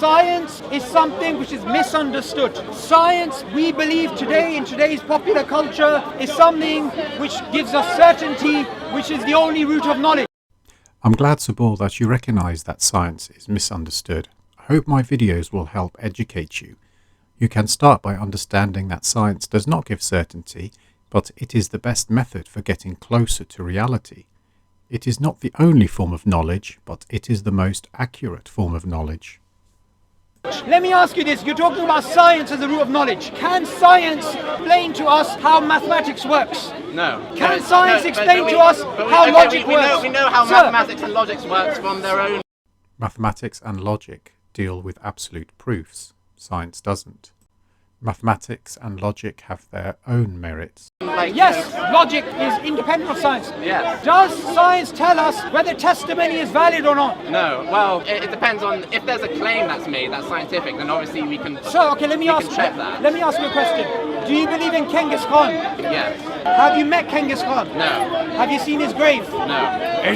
Science is something which is misunderstood. Science, we believe today, in today's popular culture, is something which gives us certainty, which is the only route of knowledge. I'm glad, Subboor, that you recognise that science is misunderstood. I hope my videos will help educate you. You can start by understanding that science does not give certainty, but it is the best method for getting closer to reality. It is not the only form of knowledge, but it is the most accurate form of knowledge. Let me ask you this, you're talking about science as a root of knowledge. Can science explain to us how mathematics works? No. Can science explain to us how logic works? We know how mathematics and logic works from their own. Mathematics and logic deal with absolute proofs. Science doesn't. Mathematics and logic have their own merits. Yes, logic is independent of science. Yes. Does science tell us whether testimony is valid or not? No. Well, it depends on if there's a claim that's made that's scientific, then obviously we can. So, okay, let me ask you a question. Do you believe in Genghis Khan? Yes. Have you met Genghis Khan? No. Have you seen his grave? No.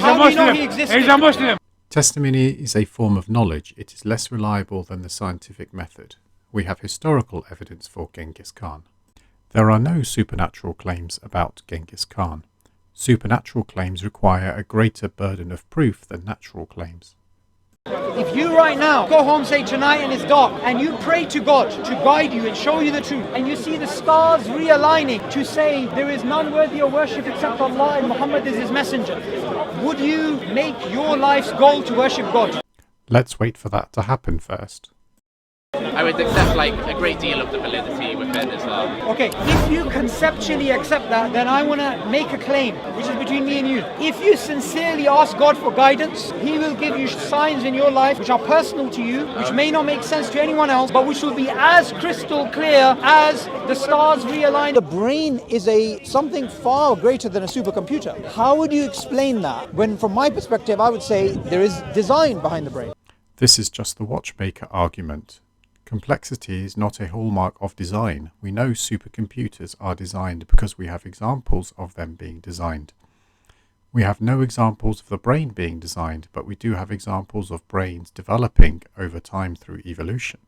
How do you know he existed? He's a Muslim. Testimony is a form of knowledge. It is less reliable than the scientific method. We have historical evidence for Genghis Khan. There are no supernatural claims about Genghis Khan. Supernatural claims require a greater burden of proof than natural claims. If you right now go home, say tonight and it's dark, and you pray to God to guide you and show you the truth, and you see the stars realigning to say there is none worthy of worship except Allah and Muhammad is his messenger, would you make your life's goal to worship God? Let's wait for that to happen first. I would accept a great deal of the validity within Islam. Okay, if you conceptually accept that, then I want to make a claim, which is between me and you. If you sincerely ask God for guidance, He will give you signs in your life which are personal to you, which may not make sense to anyone else, but which will be as crystal clear as the stars realign. The brain is something far greater than a supercomputer. How would you explain that when, from my perspective, I would say there is design behind the brain? This is just the watchmaker argument. Complexity is not a hallmark of design. We know supercomputers are designed because we have examples of them being designed. We have no examples of the brain being designed, but we do have examples of brains developing over time through evolution.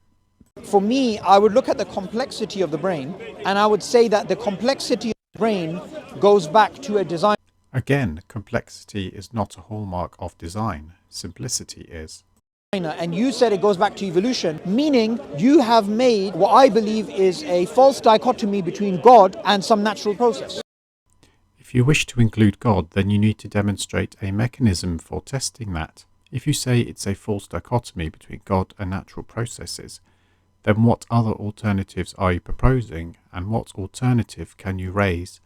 For me, I would look at the complexity of the brain, and I would say that the complexity of the brain goes back to a design. Again, complexity is not a hallmark of design. Simplicity is. And you said it goes back to evolution, meaning you have made what I believe is a false dichotomy between God and some natural process. If you wish to include God, then you need to demonstrate a mechanism for testing that. If you say it's a false dichotomy between God and natural processes, then what other alternatives are you proposing, and what alternative can you raise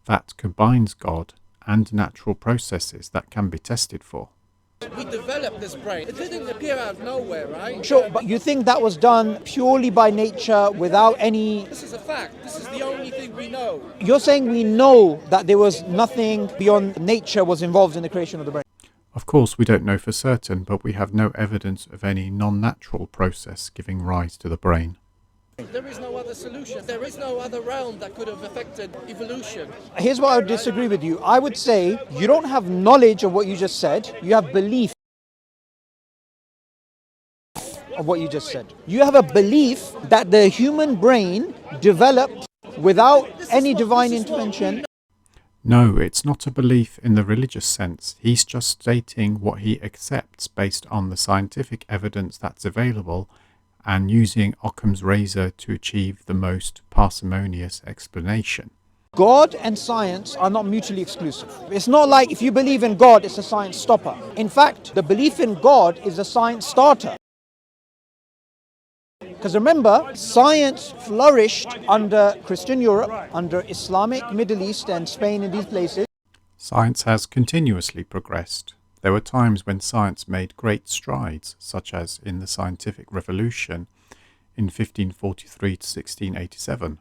that combines God and natural processes that can be tested for? We developed this brain. It didn't appear out of nowhere, right? Sure, but you think that was done purely by nature without any... This is a fact. This is the only thing we know. You're saying we know that there was nothing beyond nature was involved in the creation of the brain? Of course, we don't know for certain, but we have no evidence of any non-natural process giving rise to the brain. There is no other solution. There is no other realm that could have affected evolution. Here's why I would disagree with you. I would say you don't have knowledge of what you just said. You have belief of what you just said. You have a belief that the human brain developed without any divine intervention. No, it's not a belief in the religious sense. He's just stating what he accepts based on the scientific evidence that's available and using Occam's razor to achieve the most parsimonious explanation. God and science are not mutually exclusive. It's not like if you believe in God, it's a science stopper. In fact, the belief in God is a science starter. Because remember, science flourished under Christian Europe, under Islamic Middle East and Spain and these places. Science has continuously progressed. There were times when science made great strides, such as in the scientific revolution in 1543 to 1687.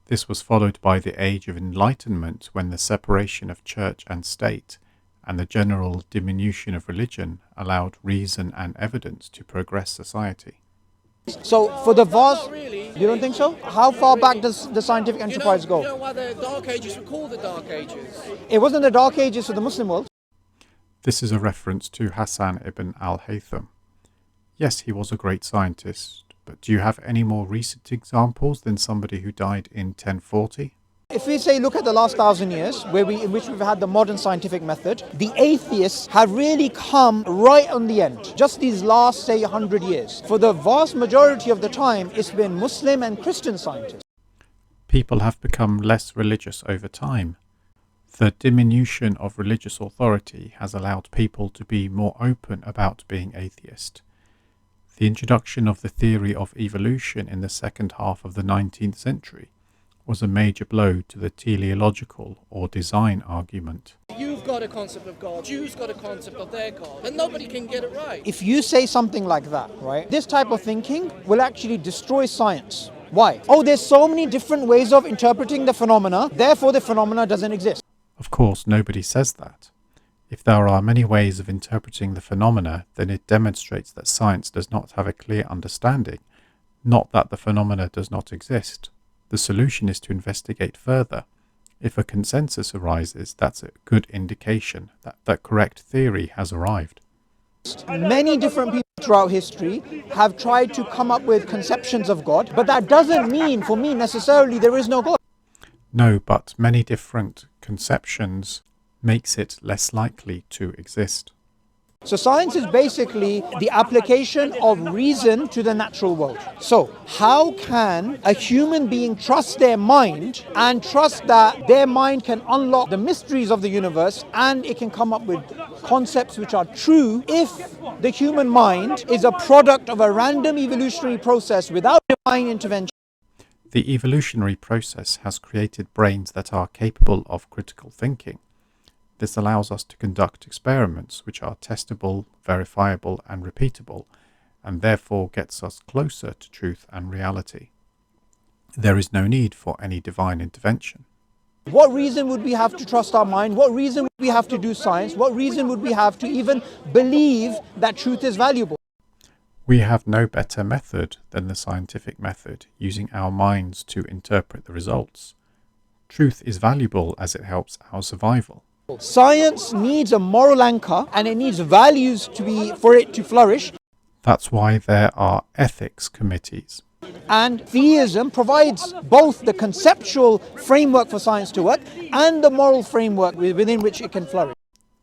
This was followed by the Age of Enlightenment, when the separation of church and state and the general diminution of religion allowed reason and evidence to progress society. So for the vast... You don't think so? How far back does the scientific enterprise go? You know why the Dark Ages were called the Dark Ages? It wasn't the Dark Ages for the Muslim world. This is a reference to Hassan ibn al-Haytham. Yes, he was a great scientist, but do you have any more recent examples than somebody who died in 1040? If we say look at the last 1,000 years, in which we've had the modern scientific method, the atheists have really come right on the end. Just these last, say, 100 years. For the vast majority of the time, it's been Muslim and Christian scientists. People have become less religious over time. The diminution of religious authority has allowed people to be more open about being atheist. The introduction of the theory of evolution in the second half of the 19th century was a major blow to the teleological or design argument. You've got a concept of God, Jews got a concept of their God, and nobody can get it right. If you say something like that, right, this type of thinking will actually destroy science. Why? Oh, there's so many different ways of interpreting the phenomena, therefore the phenomena doesn't exist. Of course, nobody says that. If there are many ways of interpreting the phenomena, then it demonstrates that science does not have a clear understanding, not that the phenomena does not exist. The solution is to investigate further. If a consensus arises, that's a good indication that the correct theory has arrived. Many different people throughout history have tried to come up with conceptions of God, but that doesn't mean, for me, necessarily there is no God. No, but many different conceptions makes it less likely to exist. So science is basically the application of reason to the natural world. So how can a human being trust their mind and trust that their mind can unlock the mysteries of the universe and it can come up with concepts which are true if the human mind is a product of a random evolutionary process without divine intervention? The evolutionary process has created brains that are capable of critical thinking. This allows us to conduct experiments which are testable, verifiable and repeatable, and therefore gets us closer to truth and reality. There is no need for any divine intervention. What reason would we have to trust our mind? What reason would we have to do science? What reason would we have to even believe that truth is valuable? We have no better method than the scientific method, using our minds to interpret the results. Truth is valuable as it helps our survival. Science needs a moral anchor and it needs values for it to flourish. That's why there are ethics committees. And theism provides both the conceptual framework for science to work and the moral framework within which it can flourish.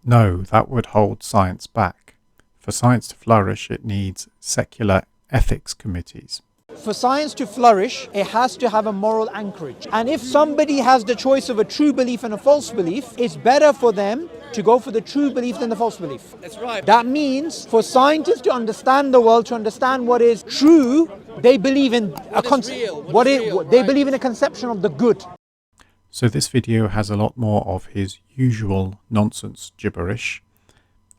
No, that would hold science back. For science to flourish, it needs secular ethics committees. For science to flourish, it has to have a moral anchorage. And if somebody has the choice of a true belief and a false belief, it's better for them to go for the true belief than the false belief. That's right. That means for scientists to understand the world, to understand what is true, they believe in they believe in a conception of the good. So this video has a lot more of his usual nonsense gibberish.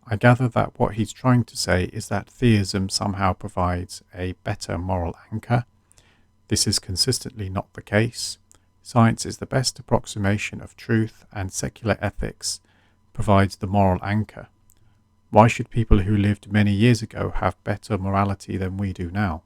I gather that what he's trying to say is that theism somehow provides a better moral anchor. This is consistently not the case. Science is the best approximation of truth, and secular ethics provides the moral anchor. Why should people who lived many years ago have better morality than we do now?